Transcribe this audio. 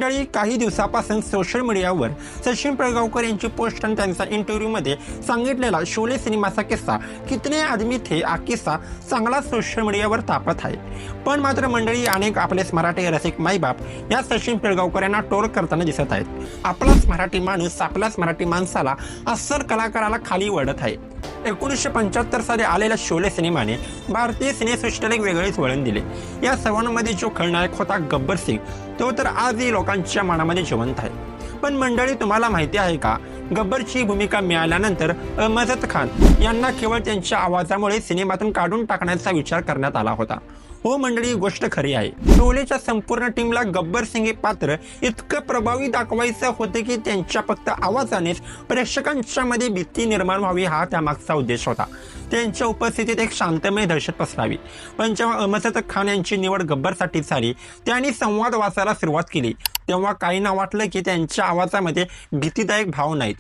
मंडळी, काही दिवसापासून सोशल मीडियावर सचिन पिळगावकर यांची पोस्ट आणि त्यांचा इंटरव्ह्यूमध्ये सांगितलेला शोले सिनेमाचा किस्सा कितने आदमी थे हा किस्सा चांगला सोशल मीडियावर तापत आहे। पण मात्र मंडळी, अनेक आपलेच मराठी रसिक माईबाप या सचिन पिळगावकर यांना ट्रोल करताना दिसत आहेत। आपलाच मराठी माणूस आपल्याच मराठी माणसाला अस्सल कलाकाराला खाली वळत आहे। 1975 साली आलेल्या शोले सिनेमाने भारतीय सिनेसृष्टीला एक वेगळेच वळण दिले। या सर्वांमध्ये जो खलनायक होता गब्बर सिंग, तो तर आजही लोकांच्या मनामध्ये जिवंत आहे। पण मंडळी, तुम्हाला माहिती आहे का, गब्बरची भूमिका मिळाल्यानंतर अहमद खान यांना केवळ त्यांच्या आवाजामुळे सिनेमातून काढून टाकण्याचा विचार करण्यात आला होता। हो मंडळी, गोष्ट खरी आहे। शोलेच्या संपूर्ण टीमला गब्बर सिंग हे पात्र इतकं प्रभावी दाखवायचं होतं की त्यांच्या फक्त आवाजानेच प्रेक्षकांच्या मध्ये भीती निर्माण व्हावी, हा त्यामागचा उद्देश होता। त्यांच्या उपस्थितीत एक शांतमय दहशत पसरावी। पण जेव्हा अहमद खान यांची निवड गब्बरसाठी झाली, त्यांनी संवाद वाचायला सुरुवात केली, तेव्हा काहींना वाटलं की त्यांच्या आवाजामध्ये भीतीदायक भाव नाहीत,